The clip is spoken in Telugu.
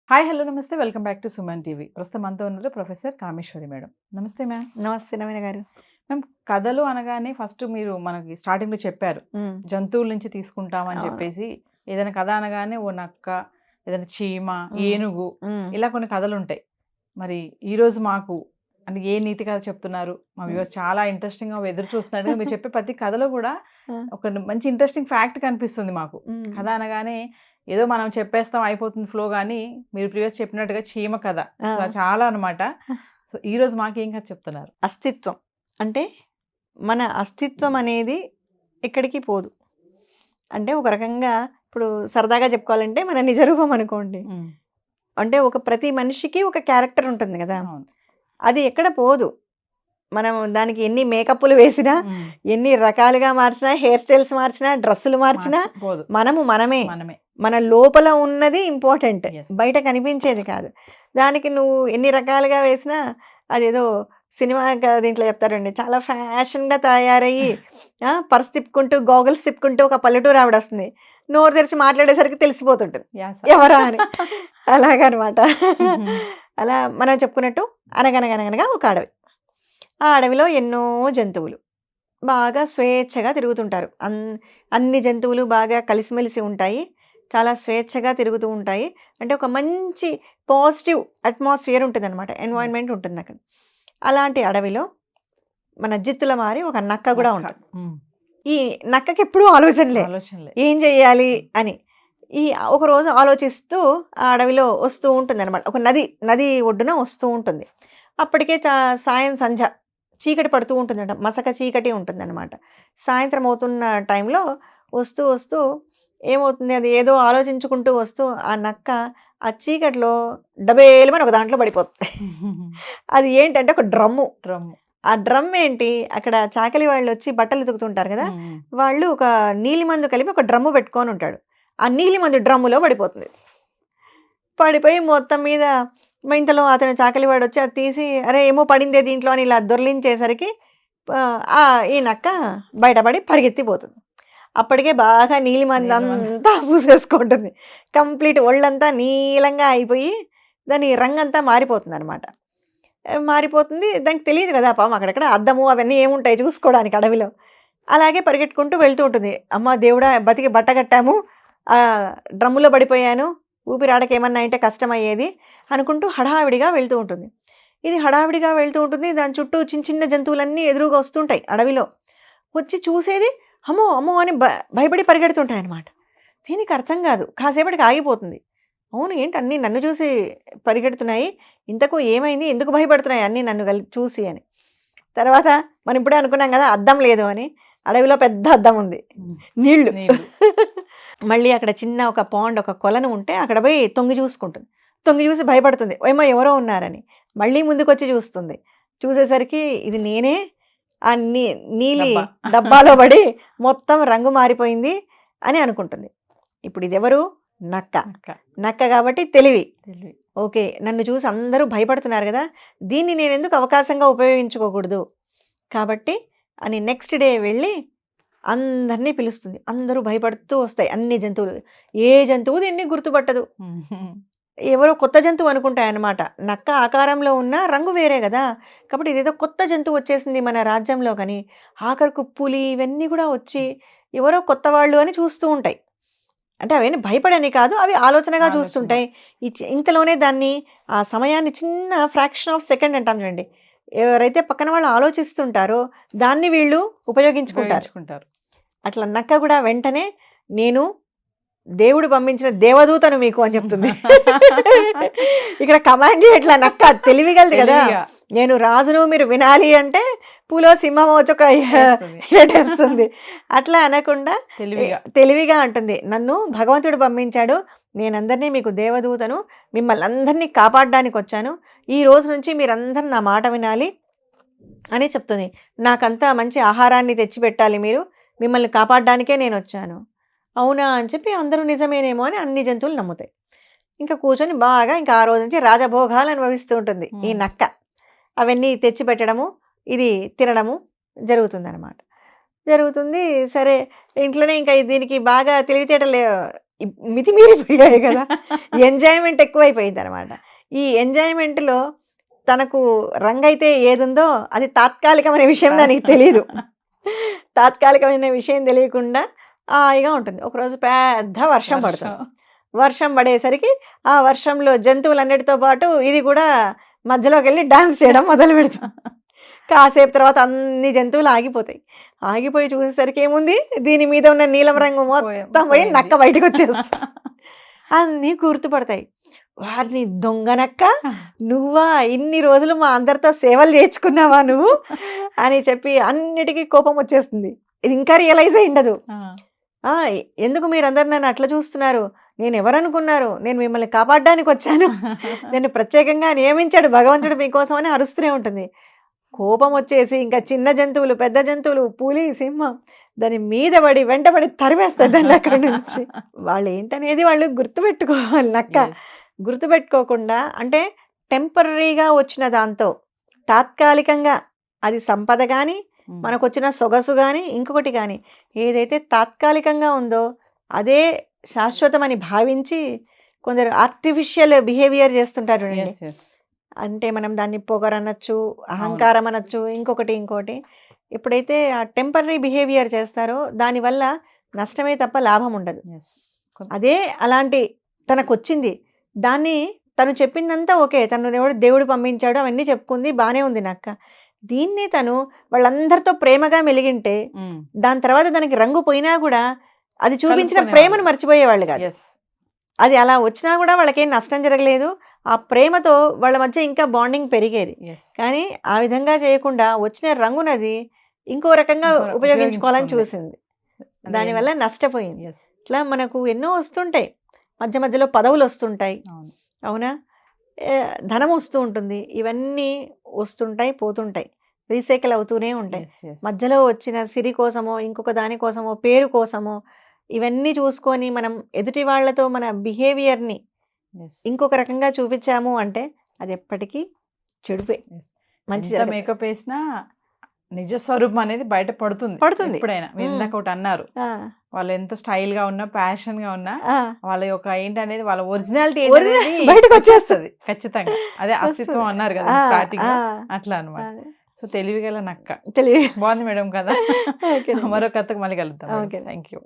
హాయ్! హలో! నమస్తే. Welcome back to Suman TV. ప్రస్తుతం మనతో ఉన్నారు ప్రొఫెసర్ కామేశ్వరి మేడం. నమస్తే మ్యామ్. నమస్తే నవీన గారు. మ్యామ్, కథలు అనగానే ఫస్ట్ మీరు మనకి స్టార్టింగ్‌లో చెప్పారు. జంతువుల నుంచి తీసుకుంటామని అవును. చెప్పేసి, ఏదైనా కథ అనగానే ఓ నక్క, ఏదైనా చీమ, హ్మ్. ఏనుగు హ్మ్. ఇలా కొన్ని కథలుంటాయి. మరి ఈరోజు మాకు అంటే ఏ నీతి కథ చెప్తున్నారు? మా హ్మ్. వ్యూవర్స్ చాలా ఇంట్రెస్టింగ్‌గా ఎదురు చూస్తున్నట్టుగా మీరు చెప్పే ప్రతి కథలో కూడా ఆ! ఒక మంచి ఇంట్రెస్టింగ్ ఫ్యాక్ట్ కనిపిస్తుంది మాకు. హ్మ్. కథ అనగానే ఏదో మనం చెప్పేస్తాం అయిపోతుంది ఫ్లో గానీ, మీరు ప్రీవియస్ చెప్పినట్టుగా చీమ కథ. ఆ! అసల చాలా అనమాట. సో, ఈరోజు మాకేం కథ చెప్తున్నారు? అస్తిత్వం. అంటే మన అస్తిత్వం అనేది ఎక్కడికి పోదు. అంటే ఒక రకంగా ఇప్పుడు సరదాగా చెప్పుకోవాలంటే మన నిజ రూపం అనుకోండి. హ్మ్. అంటే ప్రతి మనిషికి ఒక క్యారెక్టర్ ఉంటుంది గదా! అవును. అది ఎక్కడ పోదు. మనం దానికి ఎన్ని మేకప్పులు వేసినా, హ్మ్. ఎన్ని రకాలుగా మార్చినా, హెయిర్ స్టైల్స్ మార్చినా, డ్రెస్సులు మార్చినా పోదు. మనము మనమే. మనమే. మన లోపల ఉన్నది ఇంపార్టెంట్. యెస్. బయట కనిపించేది కాదు. దానికి నువ్వు ఎన్ని రకాలుగా వేసినా అదేదో సినిమా దీంట్లో చెప్తారండి. చాలా ఫ్యాషన్‌గా తయారయ్యి పర్స్ తిప్పుకుంటూ, గోగల్స్ తిప్పుకుంటూ ఒక పల్లెటూరు ఆవిడొస్తుంది. నోరు తెరిచి మాట్లాడేసరికి తెలిసిపోతుంటది. యాస. ఎవరా అని. అలాగనమాట. హుహు. అలా మనం చెప్పుకున్నట్టు అనగనగనగనగా ఒక అడవి. ఆ అడవిలో ఎన్నో జంతువులు. బాగా స్వేచ్ఛగా తిరుగుతుంటారు. అన్ని జంతువులు బాగా కలిసిమెలిసి ఉంటాయి. చాలా స్వేచ్ఛగా తిరుగుతూ ఉంటాయి. అంటే ఒక మంచి పాజిటివ్ అట్మాస్ఫియర్ ఉంటుందనమాట. Environment yes. ఉంటుందక్కడ. అలాంటి అడవిలో మన జిత్తుల మారి ఒక నక్క గూడా నక్క. ఉంటుంది. హ్మ్. ఈ నక్కకెప్పుడూ ఆలోచనలే. ఆలోచనలే. ఏం జేయాలి అని. ఈ ఒకరోజు ఆలోచిస్తూ ఆ అడవిలో వస్తూ ఉంటుందనమాట. ఒక నది ఒడ్డున వస్తూ ఉంటుంది. అప్పటికే సంధ్య చీకటి పడుతూ ఉంటుందట. మసక చీకటి ఉంటుందనమాట. సాయంత్రం అవుతున్న టైంలో వస్తూ ఏమవుతుంది, అది ఏదో ఆలోచించుకుంటూ వస్తూ ఆ నక్క ఆ చీకటిలో డబేలుమని ఒక దాంట్లో పడిపోతుంది. అది ఏంటంటే ఒక డ్రమ్ము. డ్రమ్ము. ఆ డ్రమ్ ఏంటి, అక్కడ చాకలి వాళ్ళొచ్చి బట్టలు ఉతుకుతుంటారు కదా! హ్మ్. వాళ్ళు ఒక నీలిమందు కలిపి ఒక డ్రమ్ము పెట్టుకొని ఉంటాడు. ఆ నీలిమందు డ్రమ్ములో పడిపోతుంది. పడిపోయి మొత్తం మీద ఇంతలో అతను చాకలివాడొచ్చి అది తీసి, "అరే! ఏమో పడిందే దీంట్లో" అని ఇలా దొర్లించేసరికి ఈ నక్క బయటపడి పరిగెత్తిపోతుంది. అప్పటికే బాగా నీలిమందు. నీలిమందంతా పూసేసుకుంటుంది. కంప్లీట్ ఒళ్ళంతా నీలంగా అయిపోయి దాని రంగంతా మారిపోతుందనమాట. మారిపోతుంది. దానికి తెలీదు కదా పాపం, అక్కడక్కడ అద్దము అవన్నీ ఏముంటాయి చూసుకోవడానికి అడవిలో. అలాగే పరిగెట్టుకుంటూ వెళ్తూ ఉంటుంది. అమ్మ దేవుడా! బతికి బట్టగట్టాము. డ్రమ్ములో పడిపోయాను. ఊపిరాడక ఏమన్నా అంటే కష్టమయ్యేది అనుకుంటూ హడావిడిగా వెళ్తూ ఉంటుంది. ఇది హడావిడిగా వెళ్తూ ఉంటుంది. దాని చుట్టూ చిన్న చిన్న జంతువులన్నీ ఎదురుగా వస్తుంటాయి అడవిలో. వచ్చి చూసేది అమ్మో! అమ్మో! అని భయపడి పరిగెడుతుంటాయన్నమాట. దీనికి అర్థం కాదు. కాసేపటికి ఆగిపోతుంది. అవును, ఏంటి అన్నీ నన్ను చూసి పరిగెడుతున్నాయి. ఇంతకు ఏమైంది? ఎందుకు భయపడుతున్నాయి అన్నీ నన్ను చూసి అని. తర్వాత మనం ఇప్పుడే అనుకున్నాం కదా అద్దం లేదు అని. అడవిలో పెద్ద అద్దం ఉంది. నీళ్లు. నీళ్ళు. మళ్ళీ అక్కడ చిన్న ఒక పాండ్, ఒక కొలను ఉంటే అక్కడ పోయి తొంగి చూసుకుంటుంది. తొంగి చూసి భయపడుతుంది. ఏమో ఎవరో ఉన్నారని. మళ్ళీ ముందుకొచ్చి చూస్తుంది. చూసేసరికి ఇది నేనే. ఆ నీలి డబ్బా. డబ్బాలో పడి మొత్తం రంగు మారిపోయింది అని అనుకుంటుంది. ఇప్పుడు ఇదెవరు? నక్క. నక్క. నక్క కాబట్టి తెలివి. తెలివి. ఓకే, నన్ను చూసి అందరూ భయపడుతున్నారు కదా! దీన్ని నేనెందుకు అవకాశంగా ఉపయోగించుకోకూడదు? కాబట్టి అని నెక్స్ట్ డే వెళ్ళి అందరినీ పిలుస్తుంది. అందరూ భయపడుతూ వస్తాయి అన్ని జంతువులు. ఏ జంతువు దీన్ని గుర్తుపట్టదు. ఎవరో కొత్త జంతువు అనుకుంటాయన్నమాట. నక్క ఆకారంలో ఉన్న రంగు వేరే గదా! కాబట్టి ఇదేదో కొత్త జంతువు వచ్చేసింది మన రాజ్యంలోకని. ఆఖరికి పులి ఇవన్నీ కూడా వచ్చి ఎవరో కొత్త వాళ్ళు అని చూస్తూ ఉంటాయి. అంటే అవన్నీ భయపడని కాదు, అవి ఆలోచనగా ఆలోచన. చూస్తుంటాయి. ఇంతలోనే దాన్ని ఆ సమయాన్ని చిన్న ఫ్రాక్షన్ ఆఫ్ సెకండ్ అంటాం చూడండి. ఎవరైతే పక్కన వాళ్ళు ఆలోచిస్తుంటారో దాన్ని వీళ్ళు ఉపయోగించుకుంటారు. ఉపయోగించుకుంటారు. అట్లా నక్క కూడా వెంటనే నేను దేవుడు పంపించిన దేవదూతను మీకు అని చెప్తుంది. ఇక్కడ కమాండ్ చేయట్లా నక్క, తెలివిగలది కదా. తెలివిగా. నేను రాజును, మీరు వినాలి అంటే పూలో సింహం వచ్చి ఒక చేస్తుంది. ఏటేస్తుంది. అట్లా అనకుండా తెలివిగా. తెలివిగా అంటుంది, నన్ను భగవంతుడు పంపించాడు, నేనందరినీ మీకు దేవదూతను, మిమ్మల్ని అందరినీ కాపాడడానికి వచ్చాను. ఈ రోజు నుంచి మీరందరూ నా మాట వినాలి అని చెప్తుంది. నాకంతా మంచి ఆహారాన్ని తెచ్చిపెట్టాలి మీరు, మిమ్మల్ని కాపాడడానికే నేను వచ్చాను. అవునా అని చెప్పి అందరూ నిజమేనేమో అని అన్ని జంతువులు నమ్ముతాయి. ఇంకా కూర్చొని బాగా ఇంకా ఆ రోజు నుంచి రాజభోగాలు అనుభవిస్తూ ఉంటుంది ఈ నక్క. అవన్నీ తెచ్చిపెట్టడము, ఇది తినడము జరుగుతుందన్నమాట. జరుగుతుంది. సరే, ఇంట్లోనే ఇంకా దీనికి బాగా తెలివితేటలు మితిమీరిపోయాయి కదా, ఎంజాయ్మెంట్ ఎక్కువైపోయింది అనమాట. ఈ ఎంజాయ్మెంట్లో తనకు రంగైతే ఏదుందో అది తాత్కాలికమైన విషయం దానికి తెలియదు. తాత్కాలికమైన విషయం తెలియకుండా హాయిగా ఉంటుంది. ఒకరోజు పెద్ద వర్షం పడుతుంది. వర్షం పడేసరికి ఆ వర్షంలో జంతువులన్నిటితో పాటు ఇది కూడా మధ్యలోకి వెళ్ళి డాన్స్ చేయడం మొదలు పెడతాం. కాసేపు తర్వాత అన్ని జంతువులు ఆగిపోతాయి. ఆగిపోయి చూసేసరికి ఏముంది, దీని మీద ఉన్న నీలం రంగు మొత్తం పోయి నక్క బయటకు వచ్చేస్తా. అన్నీ గుర్తుపడతాయి. వారిని దొంగ నక్క, నువ్వా ఇన్ని రోజులు మా అందరితో సేవలు చేర్చుకున్నావా నువ్వు అని చెప్పి అన్నిటికీ కోపం వచ్చేస్తుంది. ఇది ఇంకా రియలైజ్ అయి ఉండదు. ఎందుకు మీరందరు నన్ను అట్లా చూస్తున్నారు, నేను ఎవరనుకున్నారు, నేను మిమ్మల్ని కాపాడడానికి వచ్చాను, నేను ప్రత్యేకంగా నియమించాడు భగవంతుడు మీకోసం అని అరుస్తూనే ఉంటుంది. కోపం వచ్చేసి ఇంకా చిన్న జంతువులు, పెద్ద జంతువులు, పులి, సింహం దాని మీద పడి వెంటబడి తరివేస్తుంది దాన్ని అక్కడి నుంచి. వాళ్ళు ఏంటనేది వాళ్ళు గుర్తుపెట్టుకోవాలి. నక్క గుర్తుపెట్టుకోకుండా, అంటే టెంపరీగా వచ్చిన దాంతో తాత్కాలికంగా అది సంపద కానీ మనకు వచ్చిన సొగసు కానీ ఇంకొకటి కానీ ఏదైతే తాత్కాలికంగా ఉందో అదే శాశ్వతమని భావించి కొందరు ఆర్టిఫిషియల్ బిహేవియర్ చేస్తుంటారు. అంటే మనం దాన్ని పొగరనొచ్చు, అహంకారం అనొచ్చు, ఇంకోటి. ఎప్పుడైతే ఆ టెంపరీ బిహేవియర్ చేస్తారో దానివల్ల నష్టమే తప్ప లాభం ఉండదు. అదే అలాంటి తనకు వచ్చింది, దాన్ని తను చెప్పిందంతా ఓకే, తను ఎవడు దేవుడు పంపించాడు అవన్నీ చెప్పుకుంది, బాగానే ఉంది నక్క. దీన్ని తను వాళ్ళందరితో ప్రేమగా మెలిగింటే దాని తర్వాత దానికి రంగు పోయినా కూడా అది చూపించిన ప్రేమను మర్చిపోయేవాళ్ళు కాదు. అది అలా వచ్చినా కూడా వాళ్ళకేం నష్టం జరగలేదు. ఆ ప్రేమతో వాళ్ళ మధ్య ఇంకా బాండింగ్ పెరిగేది. కానీ ఆ విధంగా చేయకుండా వచ్చిన రంగునది ఇంకో రకంగా ఉపయోగించుకోవాలని చూసింది, దానివల్ల నష్టపోయింది. ఇట్లా మనకు ఎన్నో వస్తుంటాయి, మధ్య మధ్యలో పదవులు వస్తుంటాయి, అవునా, ధనం వస్తూ ఉంటుంది, ఇవన్నీ వస్తుంటాయి పోతుంటాయి, రీసైకిల్ అవుతూనే ఉంటాయి. మధ్యలో వచ్చిన సిరి కోసమో ఇంకొక దాని కోసమో పేరు కోసమో ఇవన్నీ చూసుకొని మనం ఎదుటి వాళ్ళతో మన బిహేవియర్ని ఇంకొక రకంగా చూపించాము అంటే అది ఎప్పటికీ చెడుపే. మంచి మేకప్ వేసినా నిజ స్వరూపం అనేది బయట పడుతుంది ఎప్పుడైనా. మీరు ఇందాక ఒకటి అన్నారు, వాళ్ళు ఎంత స్టైల్ గా ఉన్నా, ప్యాషన్ గా ఉన్నా, వాళ్ళ యొక్క ఏంటనేది వాళ్ళ ఒరిజినాలిటీ బయటకు వచ్చేస్తుంది ఖచ్చితంగా. అదే అస్తిత్వం అన్నారు కదా స్టార్టింగ్, అట్లా అనమాట. సో తెలివిగల నక్క. తెలివి బాగుంది మేడం కదా. మరో కథకు మళ్ళీ కలుద్దాం. Thank you.